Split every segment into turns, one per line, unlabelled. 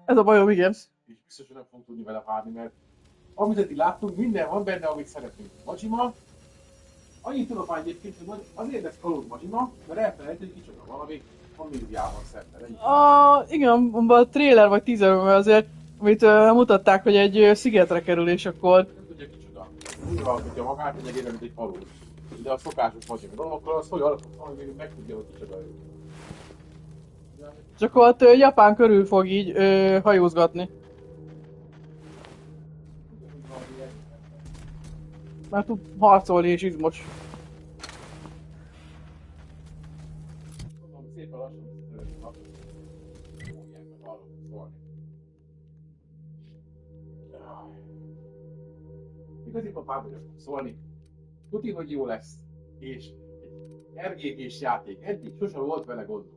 Ez a bajom, igen.
És biztos, hogy nem fogunk tudni vele várni, mert amit eddig láttunk, minden van benne, amit szeretnénk. Majima, annyit tudok már egyébként, hogy azért lesz kalóz Majima, mert elfelejt, hogy kicsoda valami amnéziával szemben.
Igen, a trailer vagy teaserben azért, amit mutatták, hogy egy szigetre kerül, és akkor
Nem tudja kicsoda. Úgy alkotja magát, hogy egyébként, mint egy kalóz. De a szokásos Majima dolgokkal az, hogy alakot, hogy még megtudja, hogy kicsoda ő.
csak ott Japán körül fog így hajózgatni.
Ugyanúgy valami ilyen.
Mert tud harcolni és izmos.
Mondom, szépen lassan visszatörődik a ilyenben hallok szólni. Igazi papám vagyok szólni. Tudni, hogy jó lesz. És egy RGG-s játék. Eddig sosem volt vele gondunk.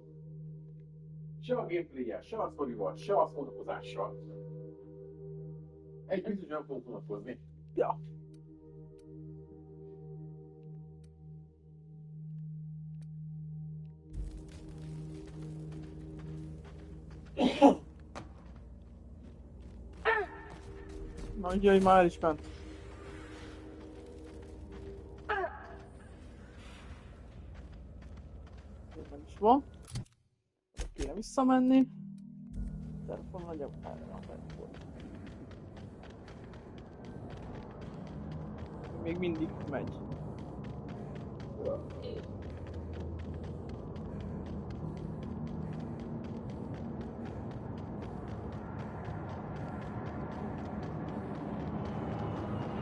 Se a gameplay-jel, se a sztorival, se a szórakozással. Egy biztos nem fogunk unatkozni.
Ja. Na, jöjj már el is ment. Nem is van. Kéne visszamenni. Telefon nagyobb erre a telefon. Még mindig megy.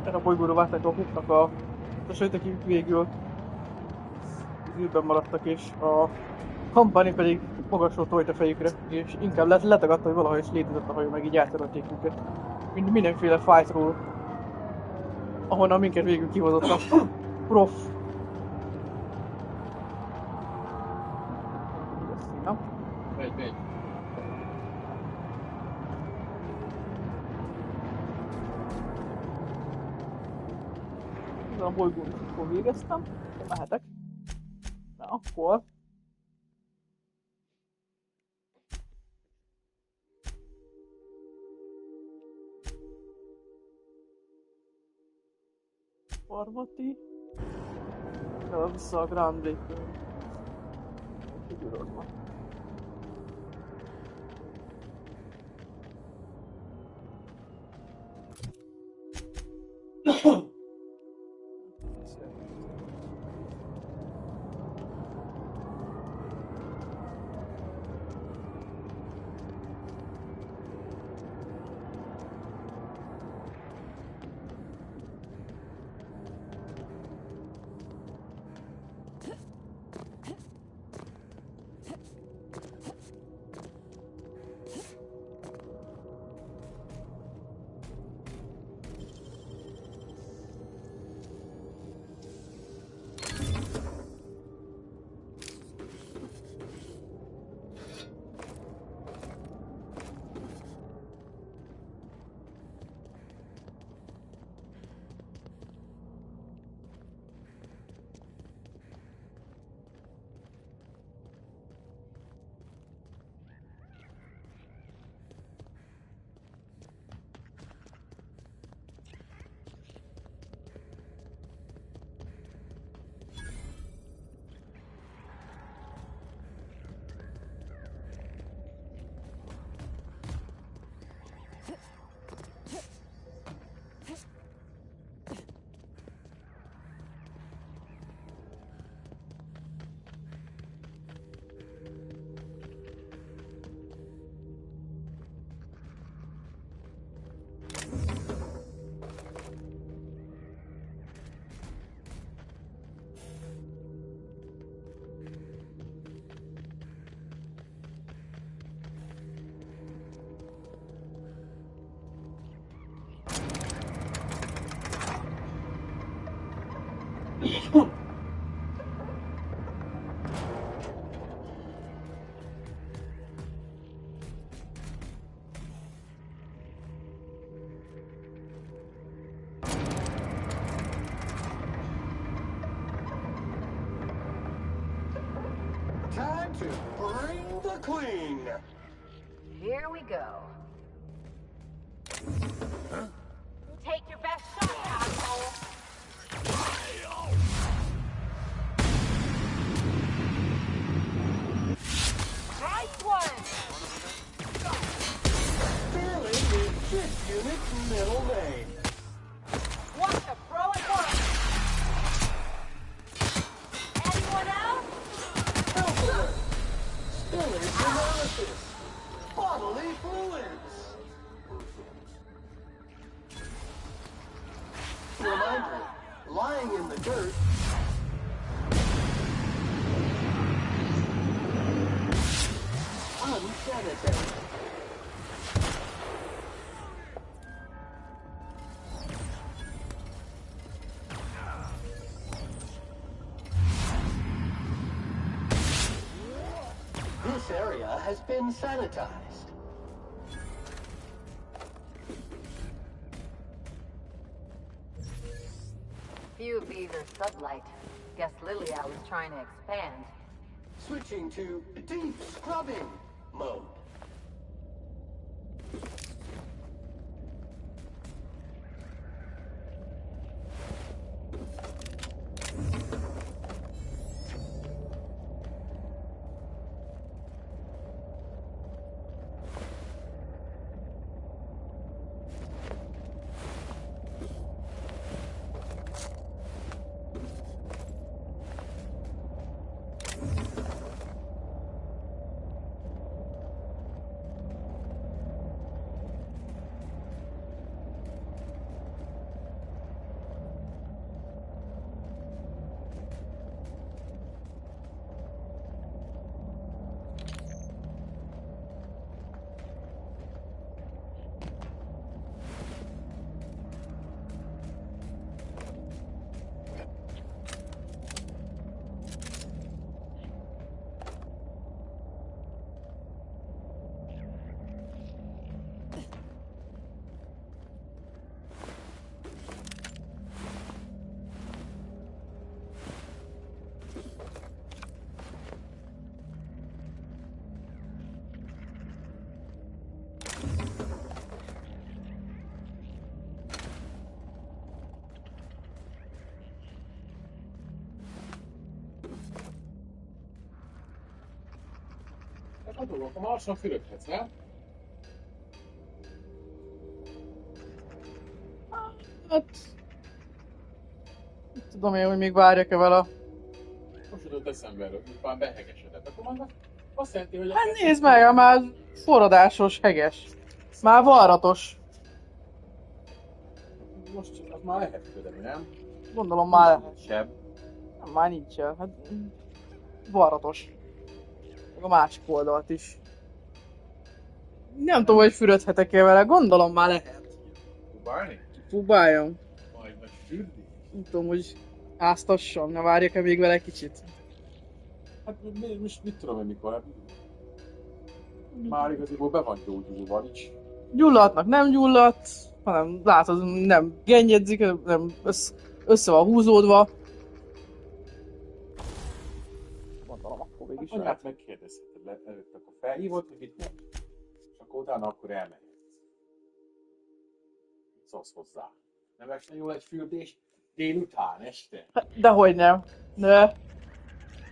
Erre a bolygóra várták a Hooknak a sejt, akik végül az űrben maradtak, és a Company pedig magasról tojt a fejükre, és inkább letagadta, hogy valahogy is létezett a hajó, meg így eltörölték őket. Mindenféle fightról, ahonnan minket végül kihozott a prof. Na,
Megy.
ezen a bolygón akkor végeztem, mehetek. Na, akkor Parvati. Kell vissza a Grand Lake-ről. Figurod van.
Time to bring the queen.
Here we go.
middle lane.
Watch a pro at work. Anyone else?
Health alert. Spillage analysis. Bodily fluids. Reminder, lying in the dirt. Unsanitary. This area has been sanitized.
Few bees are sublight. Guess Lilial is trying to expand.
Switching to deep scrubbing mode.
Hát a dolgok, a Marson fürödhetsz, nem?
Hát... Nem tudom én, hogy még várjak-e vele.
Most jutott eszembe erről, hogy már behegesedett. Akkor már azt jelenti, hogy...
Hát nézd meg, már forradásos, heges. Már varratos.
Most az már lehet ködeni, nem?
Gondolom már lehet.
Seb.
Nem, már nincsen. Hát... Varratos. Meg a másik oldalt is. Nem tudom, hogy fürödhetek-e vele, gondolom már lehet.
Próbálni?
Próbáljam.
Majd fürdni?
Nem tudom, hogy áztassam, ne várjak-e még vele kicsit.
Hát most mit tudom én mikor? Hát, már igazából be van gyógyulva, nincs.
Gyulladnak nem gyulladt, hanem látod, nem gennyedzik, nem össze van húzódva. Gondolom, akkor végig is lehet.
Anyát megkérdezheted le előtt, akkor felhívod, hogy mit mond. És akkor utána akkor elmehetsz. Mit szólsz hozzá? Nem esne jól egy fürdés délután, este?
Dehogy nem. De,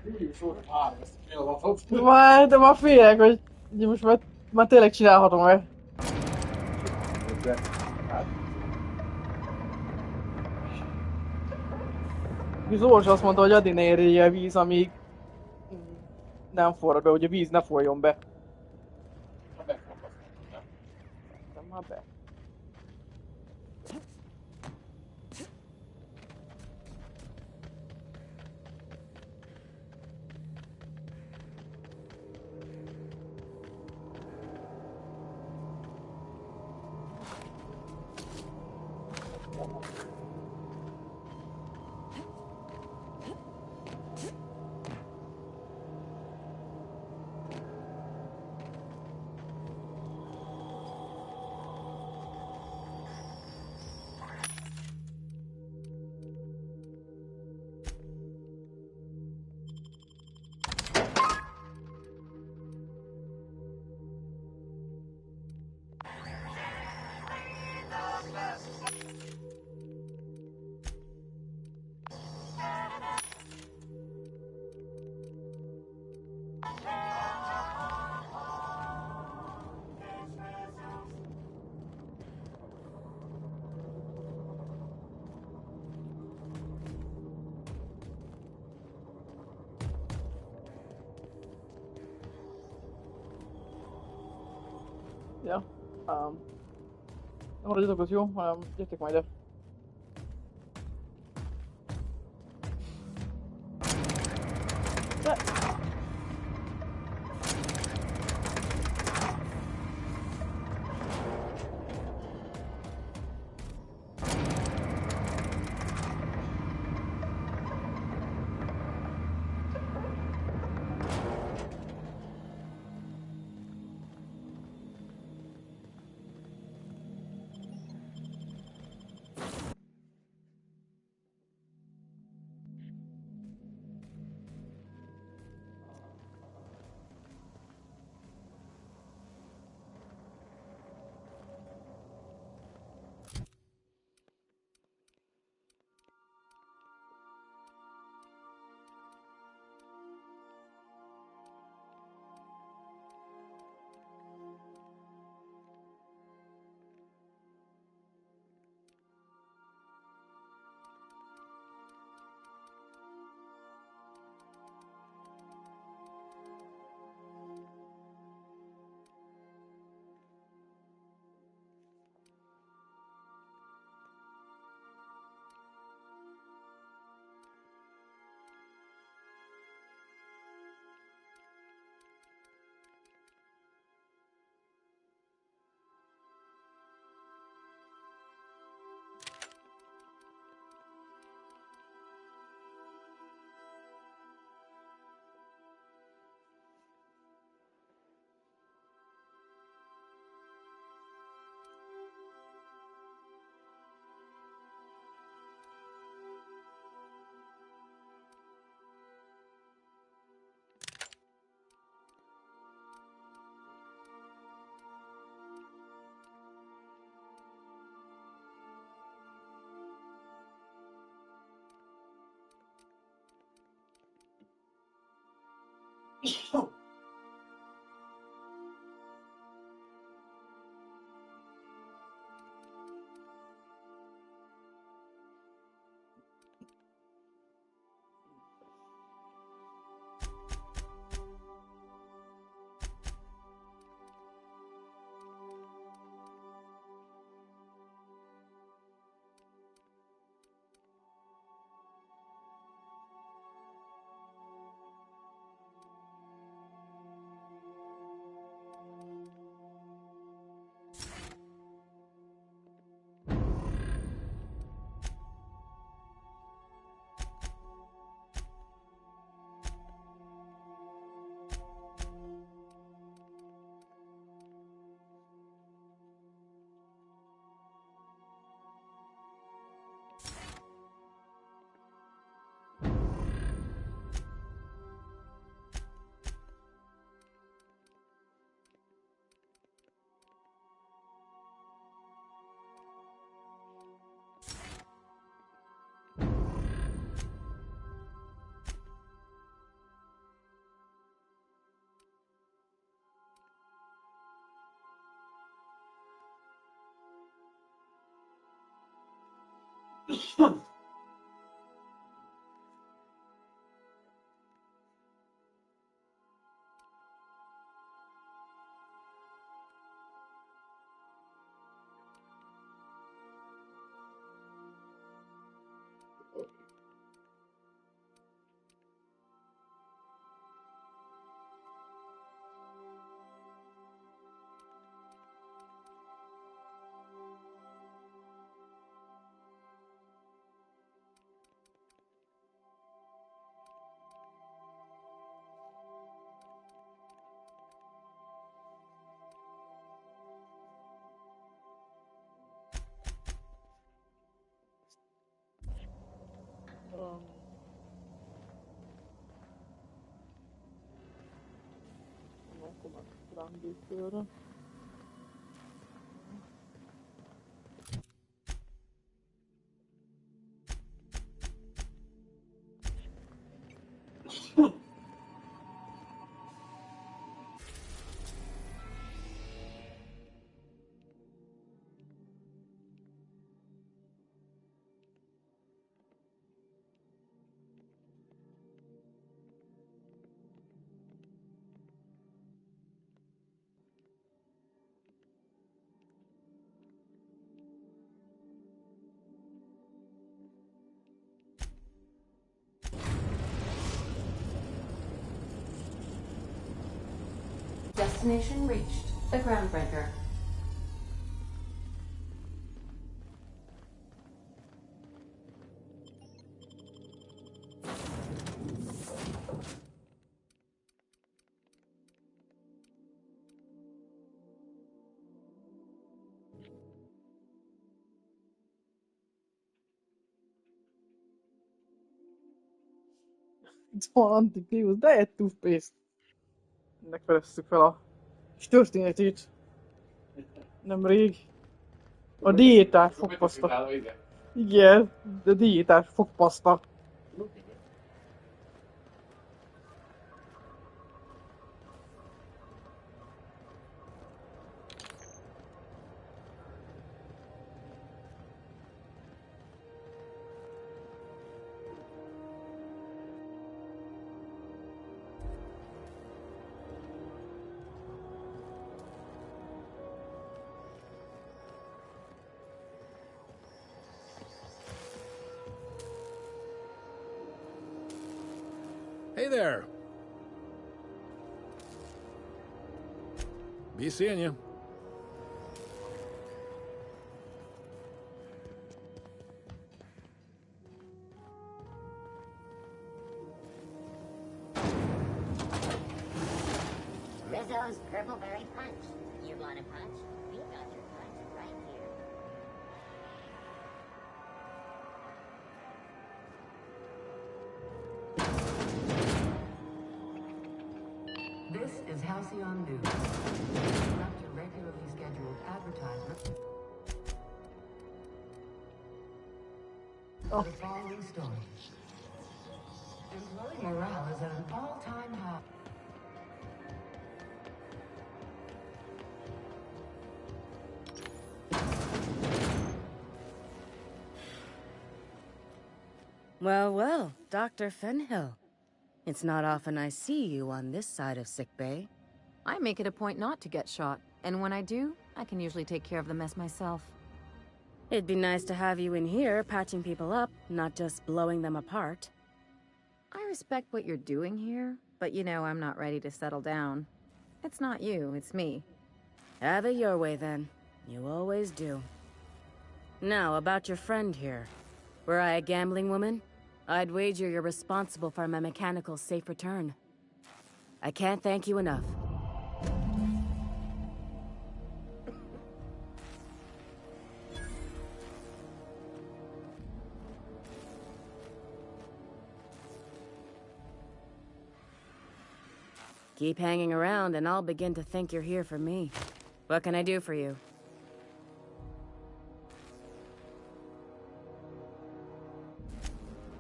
Július óra 3, ezt a pillanatot.
de már félek, hogy most már tényleg csinálhatom-e.
De, hát,
Zsors azt mondta, hogy addig ne érje a víz, amíg nem forrad be, hogy a víz ne folyjon be.
ha megfoghatod, nem?
Nem már be. Ja. Nem maradjatok, az jó, hanem gyertek majd el. De... Akkor már rám gépőre.
Destination reached. The Groundbreaker.
Itt van Antikrius, de egy toothpaste. Ennek fedezzük fel a kis történetét. Nemrég. A diétás fogpaszta. Igen, de diétás fogpaszta.
Hey there. Be seeing you.
Rizzo's Purple Berry Punch. You want a punch? We got your punch right here.
This is Halcyon News. Interrupt your regularly scheduled advertisement. The following story. Employee morale is at an all-time high.
Well, well, Dr. Fenhill. It's not often I see you on this side of sickbay.
I make it a point not to get shot, and when I do, I can usually take care of the mess myself.
It'd be nice to have you in here patching people up, not just blowing them apart.
I respect what you're doing here, but you know I'm not ready to settle down. It's not you, it's me.
Have it your way, then. You always do. Now, about your friend here. Were I a gambling woman, I'd wager you're responsible for my mechanical safe return. I can't thank you enough. Keep hanging around and I'll begin to think you're here for me. What can I do for you?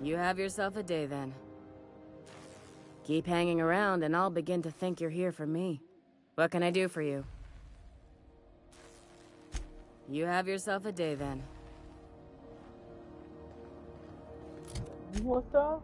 You have yourself a day, then. Keep hanging around, and I'll begin to think you're here for me. What can I do for you? You have yourself a day, then.
What the?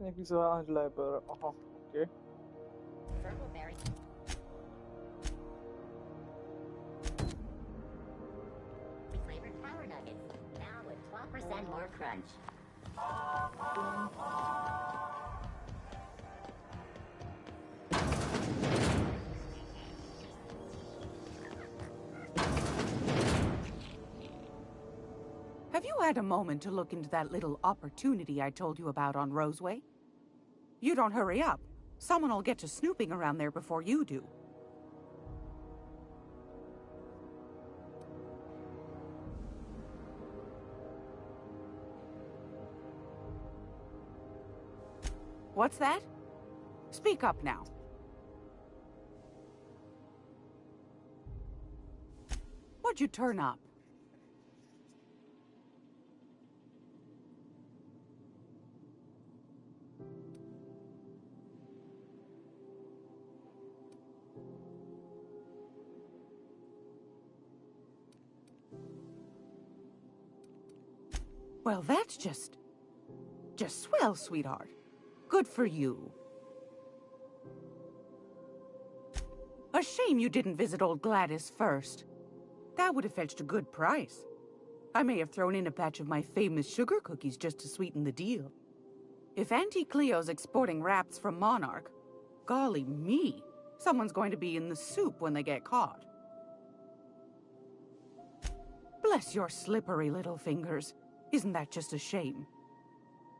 Ennek viszont Angela ebből, aha, oké.
Purple Berry. Flavored Power Nuggets. Now with 12% more crunch.
Have you had a moment to look into that little opportunity I told you about on Roseway? You don't hurry up. Someone will get to snooping around there before you do. What's that? Speak up now. What'd you turn up? Well, that's just swell, sweetheart. Good for you. A shame you didn't visit old Gladys first. That would have fetched a good price. I may have thrown in a batch of my famous sugar cookies just to sweeten the deal. If Auntie Cleo's exporting wraps from Monarch, golly me, someone's going to be in the soup when they get caught. Bless your slippery little fingers. Isn't that just a shame?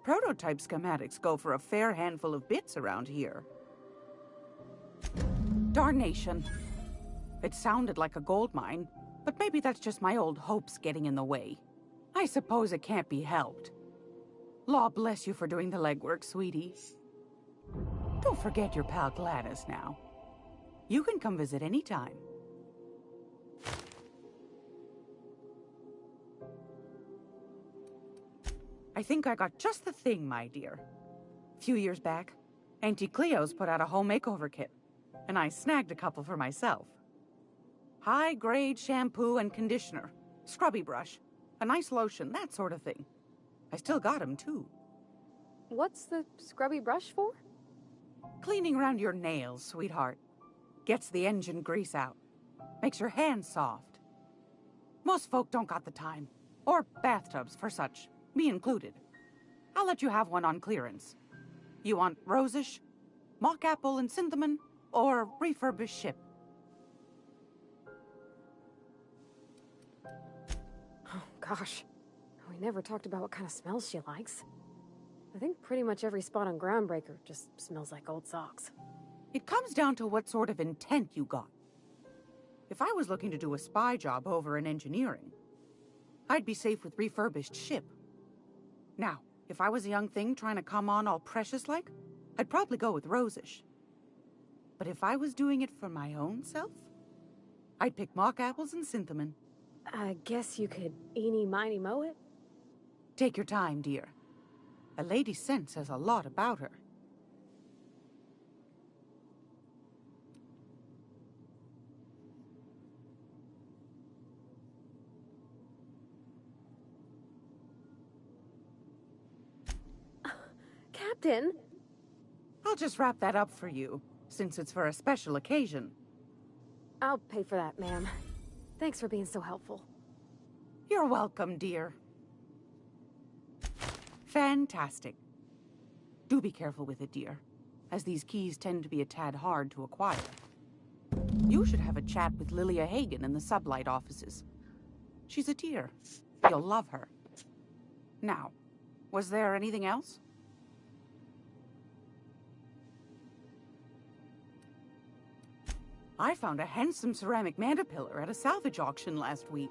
Prototype schematics go for a fair handful of bits around here. Darnation. It sounded like a gold mine, but maybe that's just my old hopes getting in the way. I suppose it can't be helped. Law bless you for doing the legwork, sweetie. Don't forget your pal Gladys now. You can come visit anytime. I think I got just the thing, my dear. A few years back, Auntie Cleo's put out a home makeover kit, and I snagged a couple for myself. High-grade shampoo and conditioner, scrubby brush, a nice lotion, that sort of thing. I still got 'em, too.
What's the scrubby brush for?
Cleaning around your nails, sweetheart. Gets the engine grease out. Makes your hands soft. Most folk don't got the time. Or bathtubs for such, me included. I'll let you have one on clearance. You want rosish, mock apple and cinnamon, or refurbished ship?
Oh, gosh. We never talked about what kind of smells she likes. I think pretty much every spot on Groundbreaker just smells like old socks.
It comes down to what sort of intent you got. If I was looking to do a spy job over in engineering, I'd be safe with refurbished ship. Now, if I was a young thing trying to come on all precious-like, I'd probably go with rosish. But if I was doing it for my own self, I'd pick mock apples and cinnamon.
I guess you could eeny-miny-moe it?
Take your time, dear. A lady's scent says a lot about her.
Captain!
I'll just wrap that up for you, since it's for a special occasion.
I'll pay for that, ma'am. Thanks for being so helpful.
You're welcome, dear. Fantastic. Do be careful with it, dear, as these keys tend to be a tad hard to acquire. You should have a chat with Lilia Hagen in the Sublight offices. She's a dear. You'll love her. Now, was there anything else? I found a handsome ceramic mandapillar at a salvage auction last week.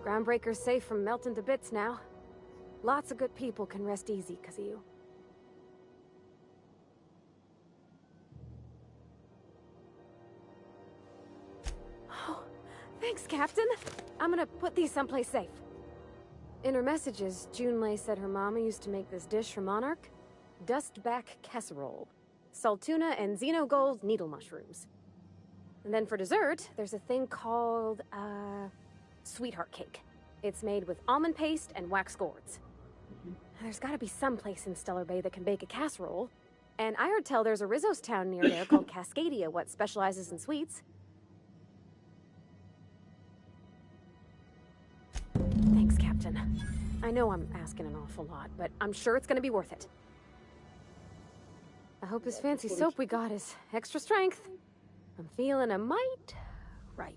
Groundbreaker's safe from melting to bits now. Lots of good people can rest easy because of you. Oh, thanks, Captain. I'm gonna put these someplace safe. In her messages, Junlei said her mama used to make this dish for Monarch. Dustback casserole. Salt tuna and Xenogold needle mushrooms. And then for dessert, there's a thing called, sweetheart cake. It's made with almond paste and wax gourds. There's gotta be some place in Stellar Bay that can bake a casserole. And I heard tell there's a Rizzo's town near there called Cascadia, what specializes in sweets. Thanks, Captain. I know I'm asking an awful lot, but I'm sure it's gonna be worth it. I hope this fancy soap we got is extra strength. I'm feeling a mite ripe.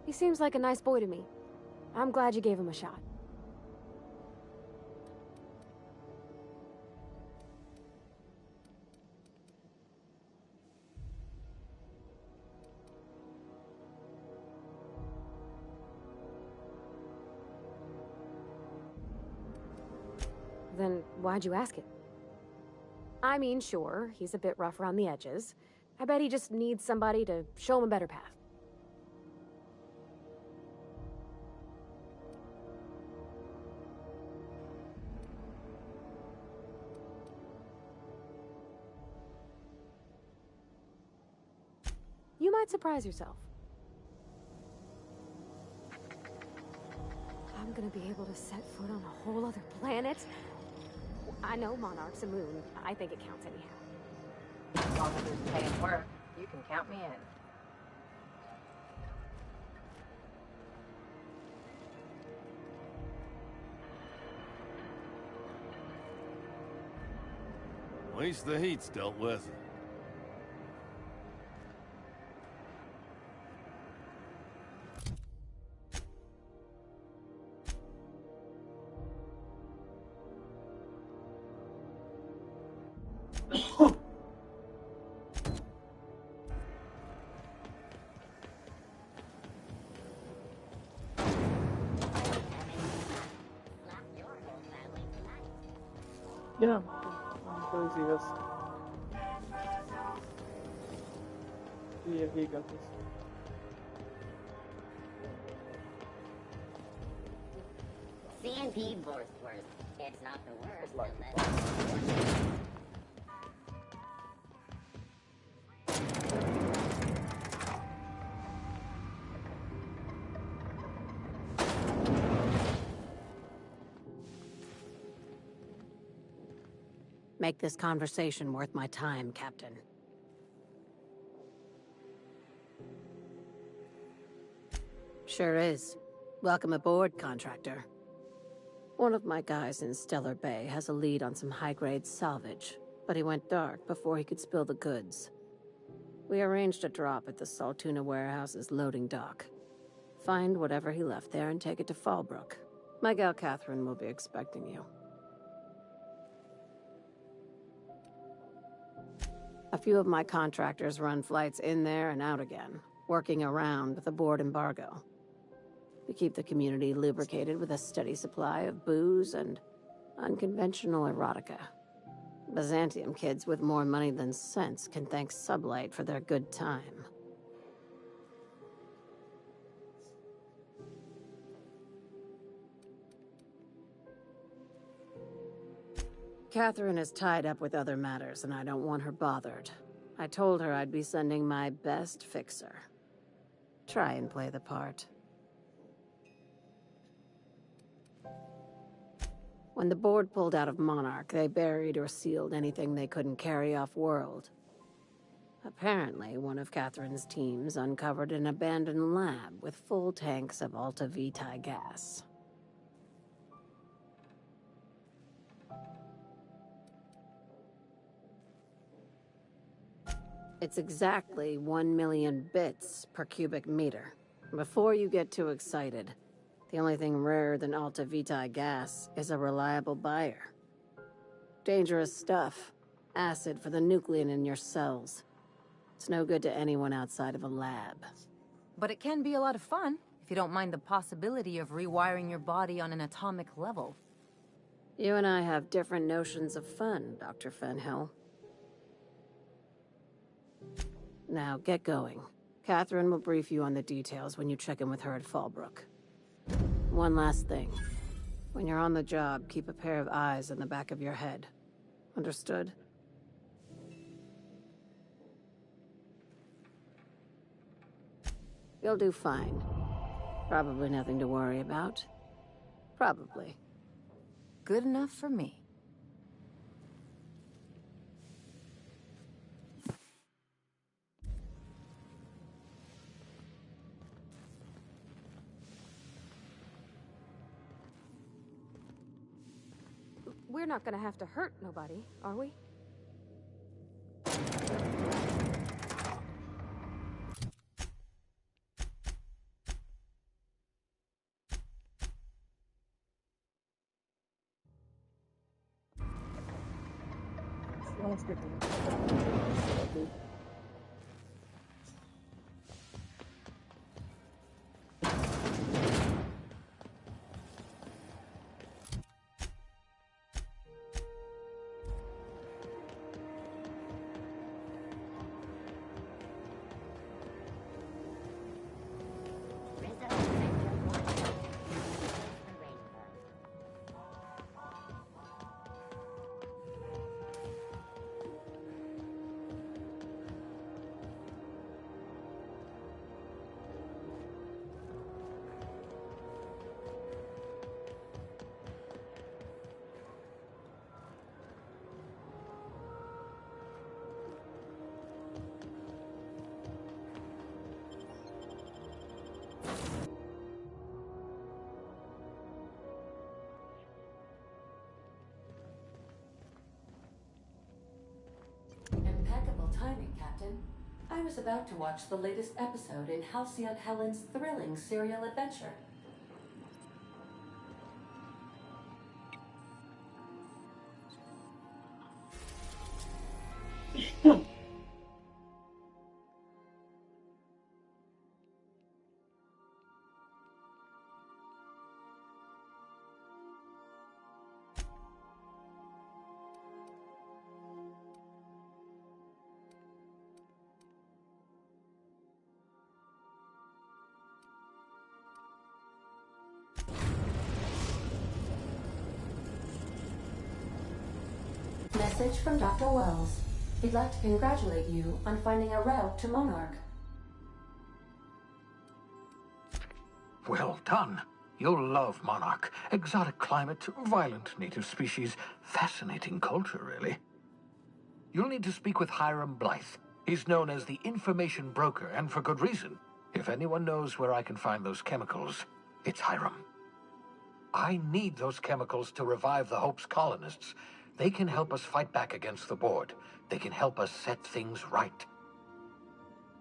He seems like a nice boy to me. I'm glad you gave him a shot. Then why'd you ask it? I mean, sure, he's a bit rough around the edges. I bet he just needs somebody to show him a better path. You might surprise yourself. I'm gonna be able to set foot on a whole other planet? I know Monarch's a moon. I think it counts anyhow.
As long as it's paying work, you can count me in.
At least the heat's dealt with.
Yeah, crazy is. Yeah, he got this.
CNP Borstworth. It's not the worst unless...
Make this conversation worth my time, Captain. Sure is. Welcome aboard, contractor. One of my guys in Stellar Bay has a lead on some high-grade salvage, but he went dark before he could spill the goods. We arranged a drop at the Saltuna warehouse's loading dock. Find whatever he left there and take it to Fallbrook. My gal Catherine will be expecting you. A few of my contractors run flights in there and out again, working around the board embargo. We keep the community lubricated with a steady supply of booze and unconventional erotica. Byzantium kids with more money than sense can thank Sublight for their good time. Catherine is tied up with other matters, and I don't want her bothered. I told her I'd be sending my best fixer. Try and play the part. When the board pulled out of Monarch, they buried or sealed anything they couldn't carry off-world. Apparently, one of Catherine's teams uncovered an abandoned lab with full tanks of Alta Vitae gas. It's exactly 1 million bits per cubic meter. Before you get too excited, the only thing rarer than Alta Vitae gas is a reliable buyer. Dangerous stuff. Acid for the nuclein in your cells. It's no good to anyone outside of a lab.
But it can be a lot of fun, if you don't mind the possibility of rewiring your body on an atomic level.
You and I have different notions of fun, Dr. Fenhill. Now, get going. Catherine will brief you on the details when you check in with her at Fallbrook. One last thing. When you're on the job, keep a pair of eyes in the back of your head. Understood? You'll do fine. Probably nothing to worry about. Probably.
Good enough for me.
We're not gonna have to hurt nobody, are we?
let's get it.
Impeccable timing, Captain. I was about to watch the latest episode in Halcyon Helen's thrilling serial adventure. Message from Dr. Wells. He'd like to congratulate you on finding a route to Monarch.
Well done. You'll love Monarch. Exotic climate, violent native species, fascinating culture, really. You'll need to speak with Hiram Blythe. He's known as the information broker, and for good reason. If anyone knows where I can find those chemicals, it's Hiram. I need those chemicals to revive the Hope's colonists. They can help us fight back against the Board. They can help us set things right.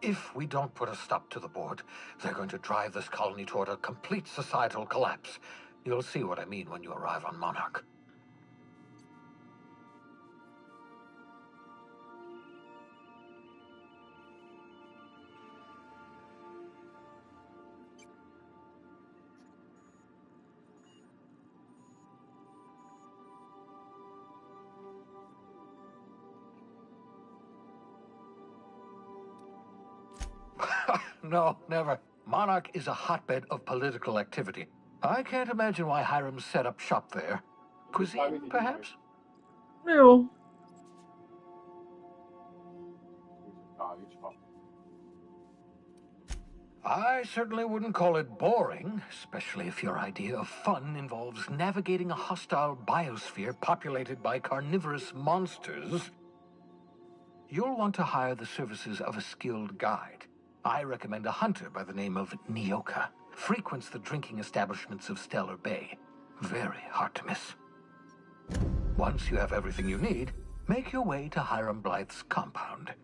If we don't put a stop to the Board, they're going to drive this colony toward a complete societal collapse. You'll see what I mean when you arrive on Monarch. No, never. Monarch is a hotbed of political activity. I can't imagine why Hiram set up shop there. Cuisine, perhaps?
No.
I certainly wouldn't call it boring, especially if your idea of fun involves navigating a hostile biosphere populated by carnivorous monsters. You'll want to hire the services of a skilled guide. I recommend a hunter by the name of Nyoka. Frequents the drinking establishments of Stellar Bay. Very hard to miss. Once you have everything you need, make your way to Hiram Blythe's compound.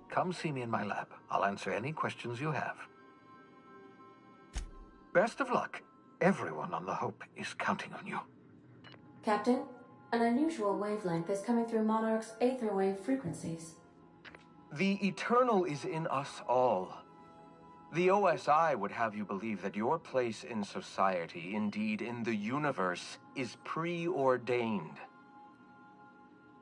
Come see me in my lab. I'll answer any questions you have. Best of luck. Everyone on the Hope is counting on you.
Captain, an unusual wavelength is coming through Monarch's aether wave frequencies.
The eternal is in us all. The OSI would have you believe that your place in society, indeed in the universe, is preordained.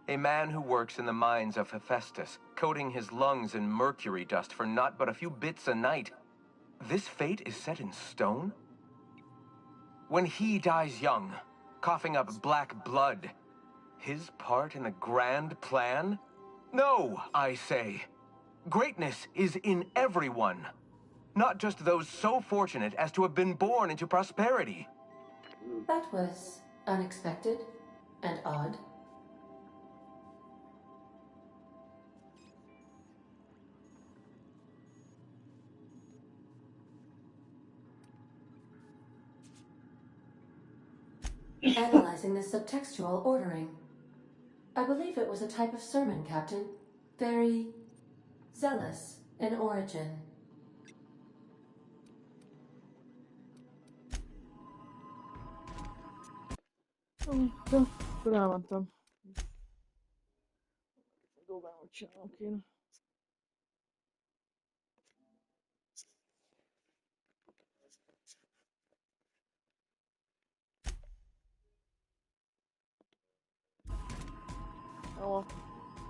A man who works in the mines of Hephaestus, coating his lungs in mercury dust for not but a few bits a night. This fate is set in stone? When he dies young, coughing up black blood, his part in the grand plan? No, I say. Greatness is in everyone. Not just those so fortunate as to have been born into prosperity.
That was unexpected and odd. Analyzing the subtextual ordering. I believe it was a type of sermon, Captain. Very zealous in origin.
Jó, akkor elmentem. Dolgálmat csinálok én. Jó.